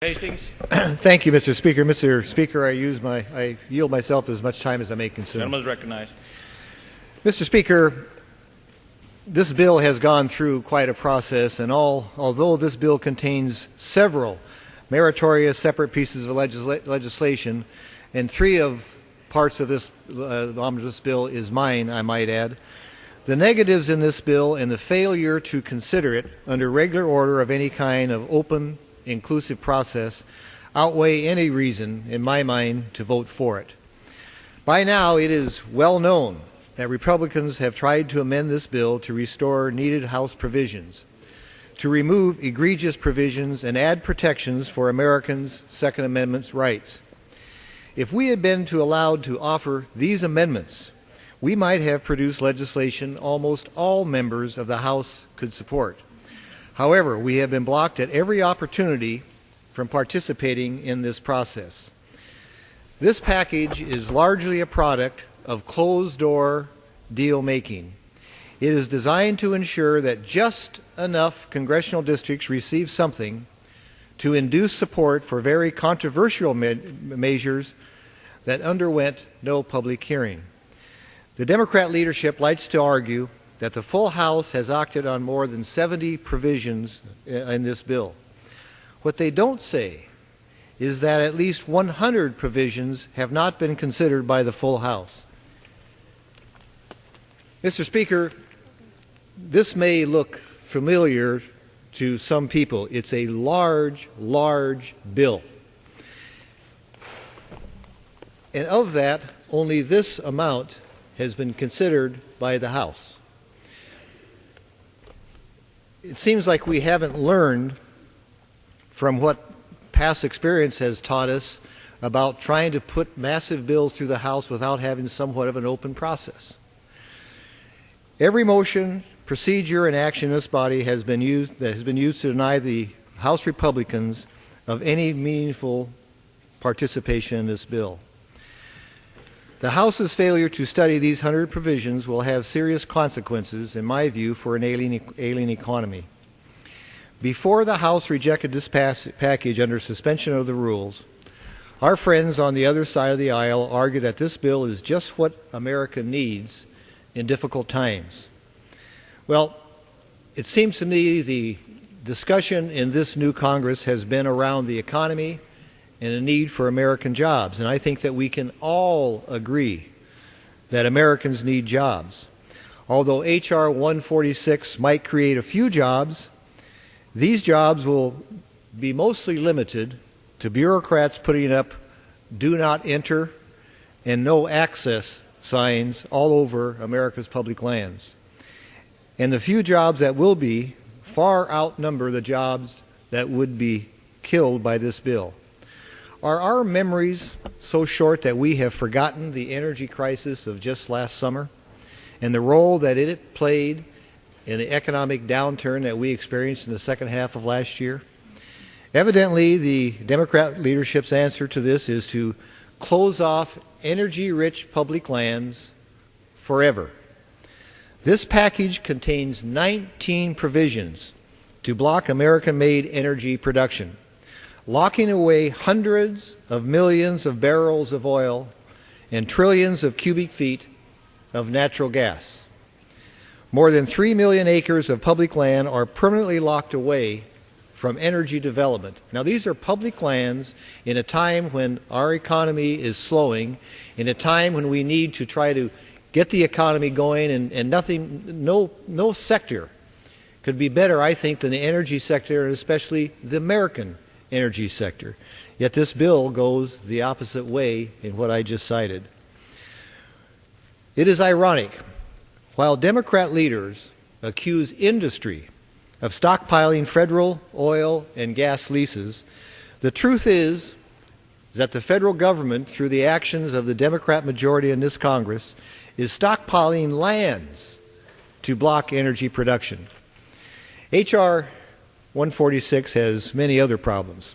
Hastings. Thank you, Mr. Speaker. Mr. Speaker, I yield myself as much time as I may consume. Gentleman is recognized. Mr. Speaker, this bill has gone through quite a process, and although this bill contains several meritorious separate pieces of legislation, and three of parts of this omnibus bill is mine, I might add, the negatives in this bill and the failure to consider it under regular order of any kind of open, inclusive process outweigh any reason, in my mind, to vote for it. By now, it is well known that Republicans have tried to amend this bill to restore needed House provisions, to remove egregious provisions and add protections for Americans' Second Amendment rights. If we had been allowed to offer these amendments, we might have produced legislation almost all members of the House could support. However, we have been blocked at every opportunity from participating in this process. This package is largely a product of closed-door deal-making. It is designed to ensure that just enough congressional districts receive something to induce support for very controversial measures that underwent no public hearing. The Democrat leadership likes to argue that the full House has acted on more than 70 provisions in this bill. What they don't say is that at least 100 provisions have not been considered by the full House. Mr. Speaker, this may look familiar to some people. It's a large, large bill. And of that, only this amount has been considered by the House. It seems like we haven't learned from what past experience has taught us about trying to put massive bills through the House without having somewhat of an open process. Every motion, procedure, and action in this body has been used to deny the House Republicans of any meaningful participation in this bill. The House's failure to study these 100 provisions will have serious consequences, in my view, for an ailing economy. Before the House rejected this package under suspension of the rules, our friends on the other side of the aisle argued that this bill is just what America needs in difficult times. Well, it seems to me the discussion in this new Congress has been around the economy and a need for American jobs. And I think that we can all agree that Americans need jobs. Although H.R. 146 might create a few jobs, these jobs will be mostly limited to bureaucrats putting up "do not enter" and "no access" signs all over America's public lands. And the few jobs that will be far outnumber the jobs that would be killed by this bill. Are our memories so short that we have forgotten the energy crisis of just last summer and the role that it played in the economic downturn that we experienced in the second half of last year? Evidently, the Democrat leadership's answer to this is to close off energy-rich public lands forever. This package contains 19 provisions to block American-made energy production, locking away hundreds of millions of barrels of oil and trillions of cubic feet of natural gas. More than 3 million acres of public land are permanently locked away from energy development. Now, these are public lands in a time when our economy is slowing, in a time when we need to try to get the economy going, and no sector could be better, I think, than the energy sector, and especially the American energy sector. Yet this bill goes the opposite way in what I just cited. It is ironic. While Democrat leaders accuse industry of stockpiling federal oil and gas leases, the truth is that the federal government, through the actions of the Democrat majority in this Congress, is stockpiling lands to block energy production. H.R. 146 has many other problems.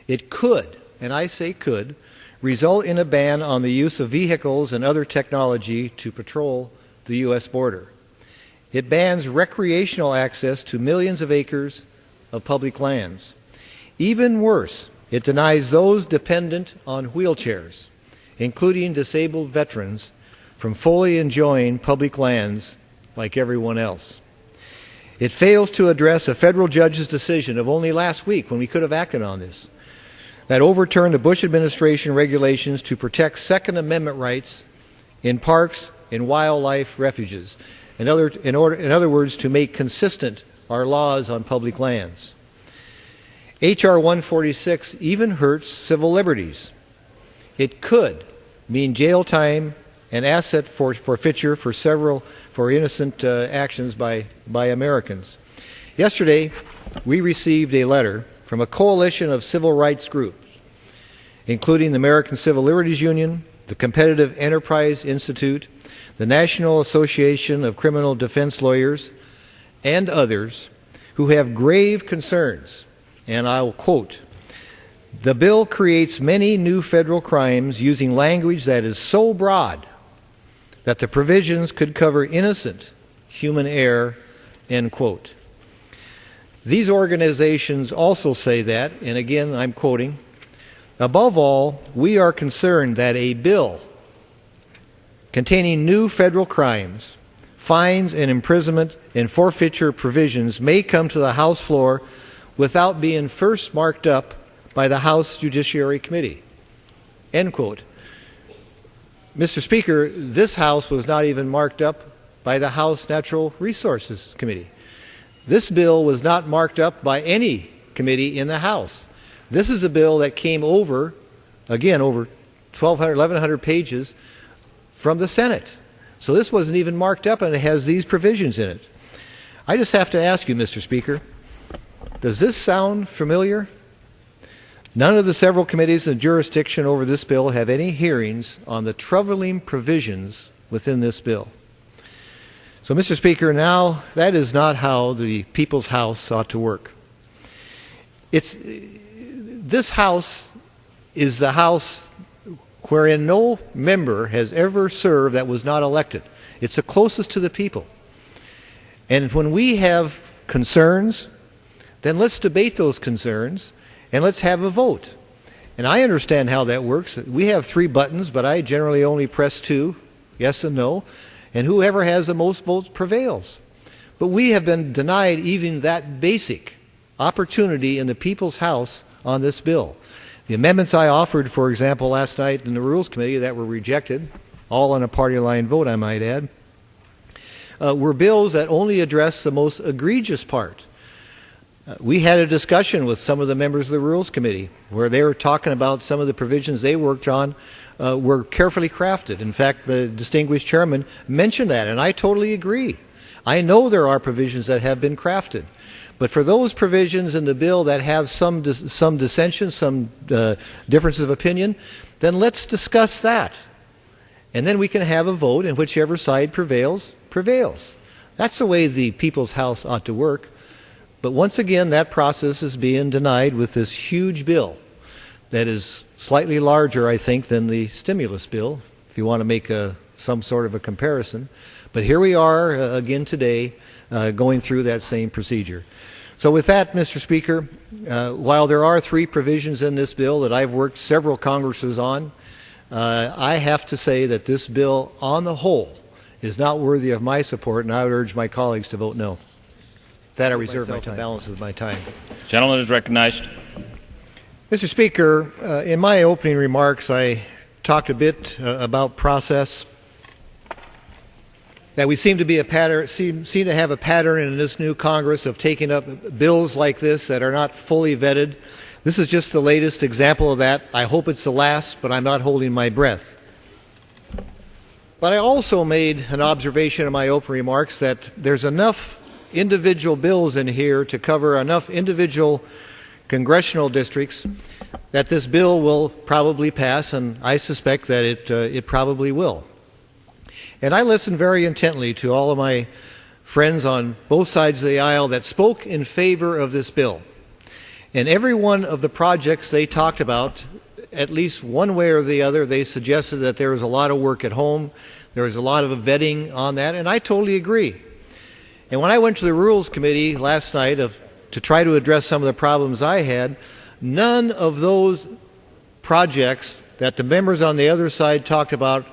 It could, and I say could, result in a ban on the use of vehicles and other technology to patrol the U.S. border. It bans recreational access to millions of acres of public lands. Even worse, it denies those dependent on wheelchairs, including disabled veterans, from fully enjoying public lands like everyone else. It fails to address a federal judge's decision of only last week, when we could have acted on this, that overturned the Bush administration regulations to protect Second Amendment rights in parks and wildlife refuges. In other words, to make consistent our laws on public lands. H.R. 146 even hurts civil liberties. It could mean jail time and asset forfeiture for innocent actions by Americans. Yesterday, we received a letter from a coalition of civil rights groups, including the American Civil Liberties Union, the Competitive Enterprise Institute, the National Association of Criminal Defense Lawyers, and others, who have grave concerns. And I'll quote, "The bill creates many new federal crimes using language that is so broad that the provisions could cover innocent human error," end quote. These organizations also say that, and again I'm quoting, "Above all, we are concerned that a bill containing new federal crimes, fines and imprisonment and forfeiture provisions may come to the House floor without being first marked up by the House Judiciary Committee," end quote. Mr. Speaker, this House was not even marked up by the House Natural Resources Committee. This bill was not marked up by any committee in the House. This is a bill that came over 1,100 pages from the Senate. So this wasn't even marked up, and it has these provisions in it. I just have to ask you, Mr. Speaker, does this sound familiar? None of the several committees in jurisdiction over this bill have any hearings on the troubling provisions within this bill. So, Mr. Speaker, now that is not how the People's House ought to work. This House is the House wherein no member has ever served that was not elected. It's the closest to the people. And when we have concerns, then let's debate those concerns and let's have a vote. And I understand how that works. We have 3 buttons, but I generally only press 2, yes and no, and whoever has the most votes prevails. But we have been denied even that basic opportunity in the People's House on this bill. The amendments I offered, for example, last night in the Rules Committee that were rejected, all on a party line vote, I might add, were bills that only address the most egregious part. We had a discussion with some of the members of the Rules Committee where they were talking about some of the provisions they worked on were carefully crafted. In fact, the distinguished chairman mentioned that, and I totally agree. I know there are provisions that have been crafted. But for those provisions in the bill that have some dissension, some differences of opinion, then let's discuss that. And then we can have a vote, and whichever side prevails, prevails. That's the way the People's House ought to work. But once again, that process is being denied with this huge bill that is slightly larger, I think, than the stimulus bill, if you want to make some sort of a comparison. But here we are again today going through that same procedure. So with that, Mr. Speaker, while there are 3 provisions in this bill that I've worked several Congresses on, I have to say that this bill on the whole is not worthy of my support, and I would urge my colleagues to vote no. That I reserve my time. Balance of my time. Gentleman is recognized. Mr. Speaker, in my opening remarks, I talked a bit about process. That we seem to be a pattern, seem to have a pattern in this new Congress of taking up bills like this that are not fully vetted. This is just the latest example of that. I hope it's the last, but I'm not holding my breath. But I also made an observation in my opening remarks that there's enough individual bills in here to cover enough individual congressional districts that this bill will probably pass, and I suspect that it probably will. And I listened very intently to all of my friends on both sides of the aisle that spoke in favor of this bill. And every one of the projects they talked about, at least one way or the other, they suggested that there was a lot of work at home, there was a lot of vetting on that, and I totally agree. And when I went to the Rules Committee last night to try to address some of the problems I had, None of those projects that the members on the other side talked about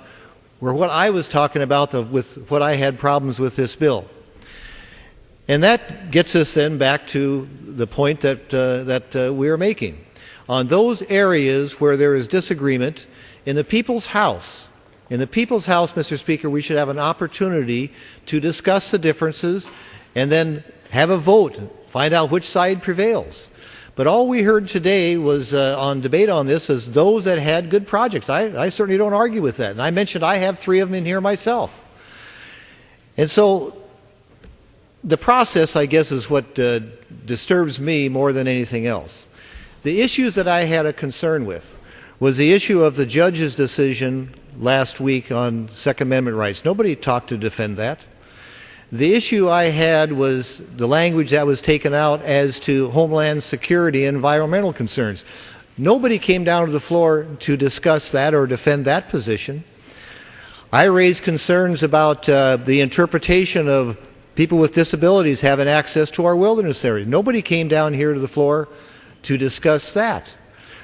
were what I was talking about with what I had problems with this bill. And that gets us then back to the point that we are making. On those areas where there is disagreement, in the people's house, Mr. Speaker, we should have an opportunity to discuss the differences and then have a vote, find out which side prevails. But all we heard today was on debate on this is those that had good projects. I certainly don't argue with that. And I mentioned I have 3 of them in here myself. And so the process, I guess, is what disturbs me more than anything else. The issues that I had a concern with was the issue of the judge's decision last week on Second Amendment rights. Nobody talked to defend that. The issue I had was the language that was taken out as to homeland security and environmental concerns. Nobody came down to the floor to discuss that or defend that position. I raised concerns about the interpretation of people with disabilities having access to our wilderness areas. Nobody came down here to the floor to discuss that.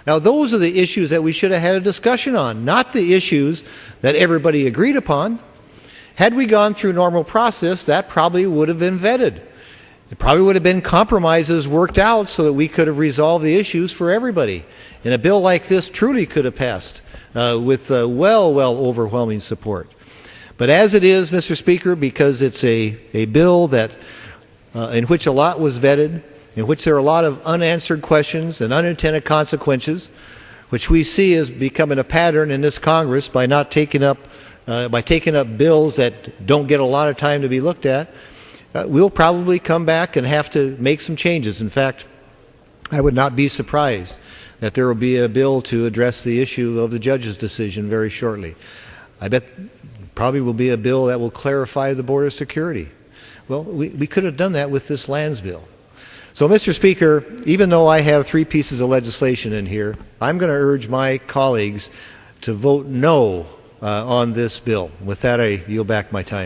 Now, those are the issues that we should have had a discussion on, not the issues that everybody agreed upon. Had we gone through normal process, that probably would have been vetted. It probably would have been compromises worked out so that we could have resolved the issues for everybody. And a bill like this truly could have passed with well overwhelming support. But as it is, Mr. Speaker, because it's a bill that in which a lot was vetted, in which there are a lot of unanswered questions and unintended consequences, which we see as becoming a pattern in this Congress by not taking up bills that don't get a lot of time to be looked at, we'll probably come back and have to make some changes. In fact, I would not be surprised that there will be a bill to address the issue of the judge's decision very shortly. I bet probably will be a bill that will clarify the border security. Well, we could have done that with this lands bill. So, Mr. Speaker, even though I have 3 pieces of legislation in here, I'm going to urge my colleagues to vote no on this bill. With that, I yield back my time.